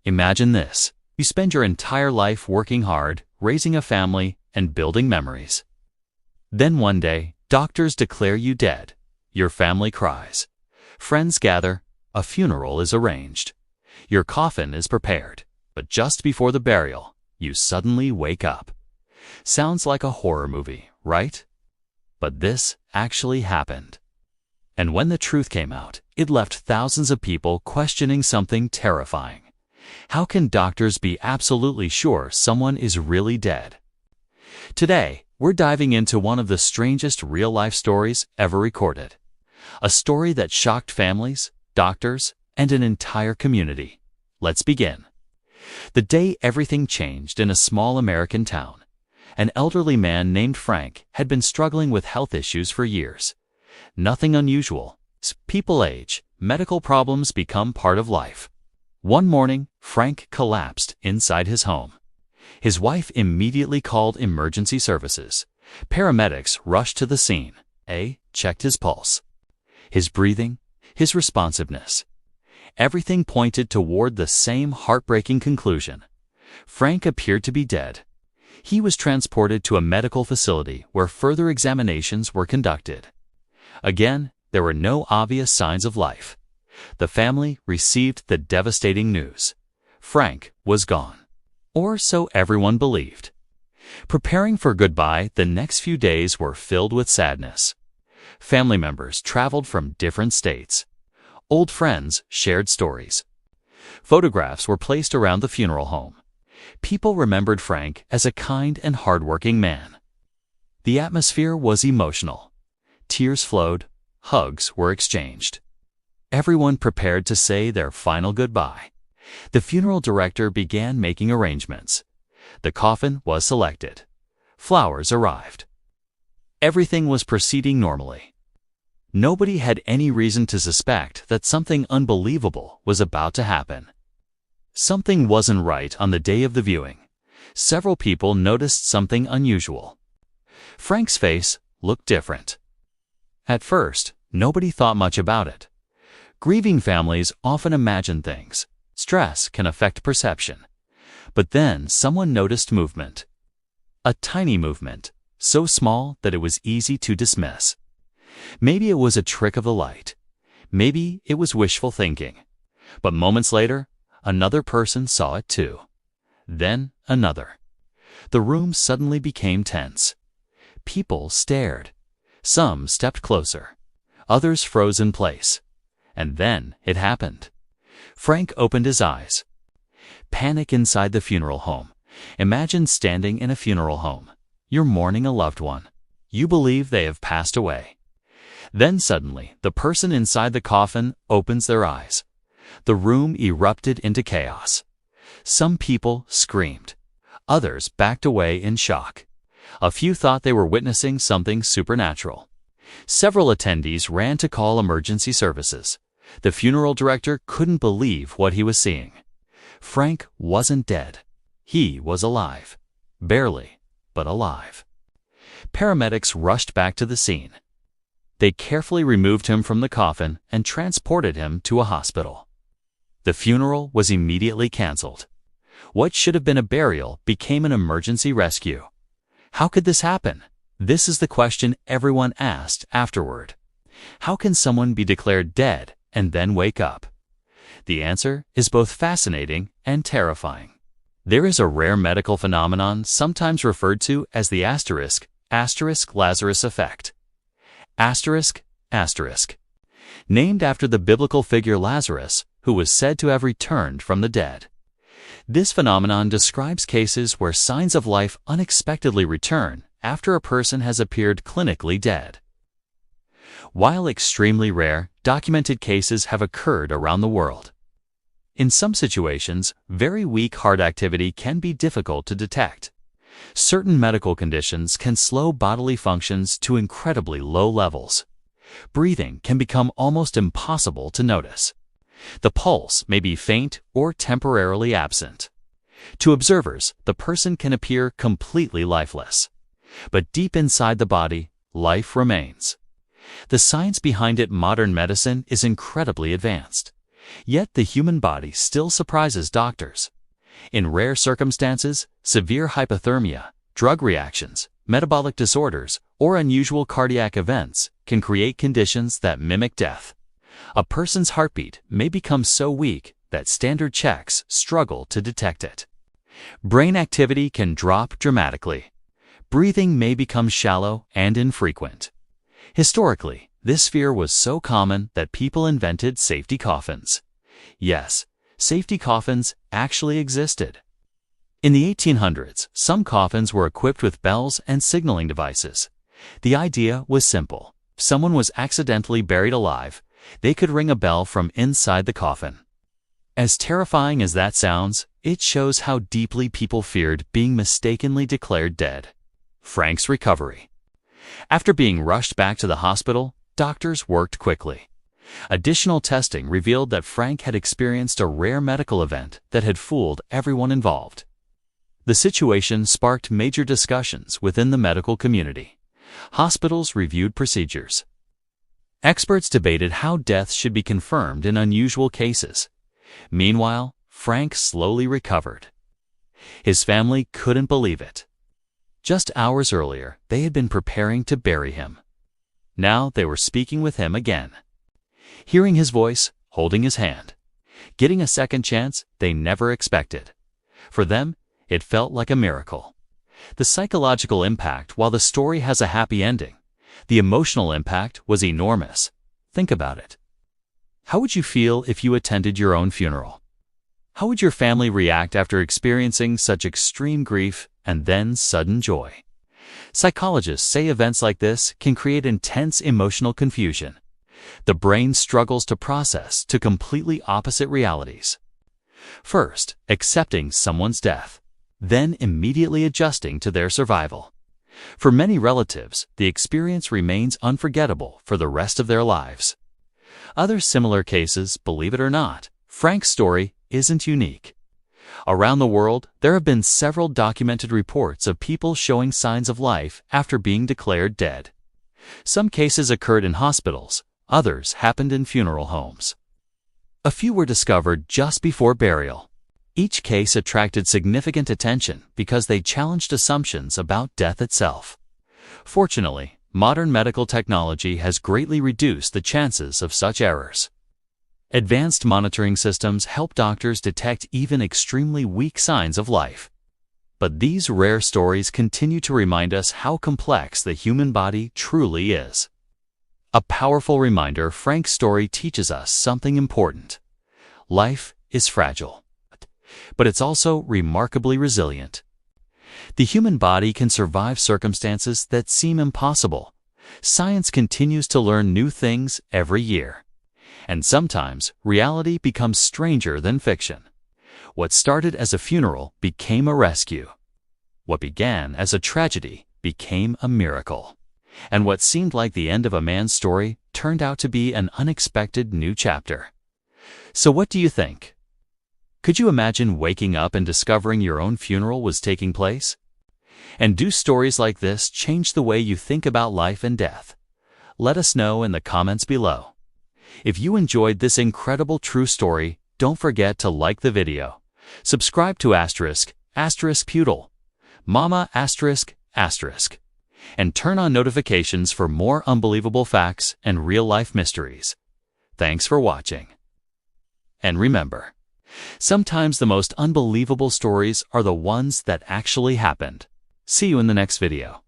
Imagine this. You spend your entire life working hard, raising a family, and building memories. Then one day, doctors declare you dead. Your family cries. Friends gather. A funeral is arranged. Your coffin is prepared. But just before the burial, you suddenly wake up. Sounds like a horror movie, right? But this actually happened. And when the truth came out, it left thousands of people questioning something terrifying. How can doctors be absolutely sure someone is really dead? Today, we're diving into one of the strangest real-life stories ever recorded. A story that shocked families, doctors, and an entire community. Let's begin. The day everything changed in a small American town. An elderly man named Frank had been struggling with health issues for years. Nothing unusual. As people age, medical problems become part of life. One morning, Frank collapsed inside his home. His wife immediately called emergency services. Paramedics rushed to the scene. Checked his pulse, his breathing, his responsiveness. Everything pointed toward the same heartbreaking conclusion. Frank appeared to be dead. He was transported to a medical facility where further examinations were conducted. Again, there were no obvious signs of life. The family received the devastating news. Frank was gone. Or so everyone believed. Preparing for goodbye, the next few days were filled with sadness. Family members traveled from different states. Old friends shared stories. Photographs were placed around the funeral home. People remembered Frank as a kind and hardworking man. The atmosphere was emotional. Tears flowed, hugs were exchanged. Everyone prepared to say their final goodbye. The funeral director began making arrangements. The coffin was selected. Flowers arrived. Everything was proceeding normally. Nobody had any reason to suspect that something unbelievable was about to happen. Something wasn't right on the day of the viewing. Several people noticed something unusual. Frank's face looked different. At first, nobody thought much about it. Grieving families often imagine things. Stress can affect perception. But then someone noticed movement. A tiny movement, so small that it was easy to dismiss. Maybe it was a trick of the light. Maybe it was wishful thinking. But moments later, another person saw it too. Then another. The room suddenly became tense. People stared. Some stepped closer. Others froze in place. And then it happened. Frank opened his eyes. Panic inside the funeral home. Imagine standing in a funeral home. You're mourning a loved one. You believe they have passed away. Then suddenly, the person inside the coffin opens their eyes. The room erupted into chaos. Some people screamed. Others backed away in shock. A few thought they were witnessing something supernatural. Several attendees ran to call emergency services. The funeral director couldn't believe what he was seeing. Frank wasn't dead. He was alive. Barely, but alive. Paramedics rushed back to the scene. They carefully removed him from the coffin and transported him to a hospital. The funeral was immediately canceled. What should have been a burial became an emergency rescue. How could this happen? This is the question everyone asked afterward. How can someone be declared dead and then wake up? The answer is both fascinating and terrifying. There is a rare medical phenomenon sometimes referred to as the Lazarus Effect. Named after the biblical figure Lazarus, who was said to have returned from the dead. This phenomenon describes cases where signs of life unexpectedly return after a person has appeared clinically dead. While extremely rare, documented cases have occurred around the world. In some situations, very weak heart activity can be difficult to detect. Certain medical conditions can slow bodily functions to incredibly low levels. Breathing can become almost impossible to notice. The pulse may be faint or temporarily absent. To observers, the person can appear completely lifeless. But deep inside the body, life remains. The science behind it, modern medicine, is incredibly advanced. Yet the human body still surprises doctors. In rare circumstances, severe hypothermia, drug reactions, metabolic disorders, or unusual cardiac events can create conditions that mimic death. A person's heartbeat may become so weak that standard checks struggle to detect it. Brain activity can drop dramatically. Breathing may become shallow and infrequent. Historically, this fear was so common that people invented safety coffins. Yes, safety coffins actually existed. In the 1800s, some coffins were equipped with bells and signaling devices. The idea was simple. If someone was accidentally buried alive, they could ring a bell from inside the coffin. As terrifying as that sounds, it shows how deeply people feared being mistakenly declared dead. Frank's recovery. After being rushed back to the hospital, doctors worked quickly. Additional testing revealed that Frank had experienced a rare medical event that had fooled everyone involved. The situation sparked major discussions within the medical community. Hospitals reviewed procedures. Experts debated how death should be confirmed in unusual cases. Meanwhile, Frank slowly recovered. His family couldn't believe it. Just hours earlier, they had been preparing to bury him. Now they were speaking with him again. Hearing his voice, holding his hand. Getting a second chance they never expected. For them, it felt like a miracle. The psychological impact, while the story has a happy ending, the emotional impact was enormous. Think about it. How would you feel if you attended your own funeral? How would your family react after experiencing such extreme grief and then sudden joy? Psychologists say events like this can create intense emotional confusion. The brain struggles to process two completely opposite realities. First, accepting someone's death, then immediately adjusting to their survival. For many relatives, the experience remains unforgettable for the rest of their lives. Other similar cases, believe it or not, Frank's story isn't unique. Around the world, there have been several documented reports of people showing signs of life after being declared dead. Some cases occurred in hospitals, others happened in funeral homes. A few were discovered just before burial. Each case attracted significant attention because they challenged assumptions about death itself. Fortunately, modern medical technology has greatly reduced the chances of such errors. Advanced monitoring systems help doctors detect even extremely weak signs of life. But these rare stories continue to remind us how complex the human body truly is. A powerful reminder, Frank's story teaches us something important. Life is fragile, but it's also remarkably resilient. The human body can survive circumstances that seem impossible. Science continues to learn new things every year. And sometimes, reality becomes stranger than fiction. What started as a funeral became a rescue. What began as a tragedy became a miracle. And what seemed like the end of a man's story turned out to be an unexpected new chapter. So what do you think? Could you imagine waking up and discovering your own funeral was taking place? And do stories like this change the way you think about life and death? Let us know in the comments below. If you enjoyed this incredible true story, don't forget to like the video, subscribe to **Poodle, Mama ***, and turn on notifications for more unbelievable facts and real-life mysteries. Thanks for watching. And remember, sometimes the most unbelievable stories are the ones that actually happened. See you in the next video.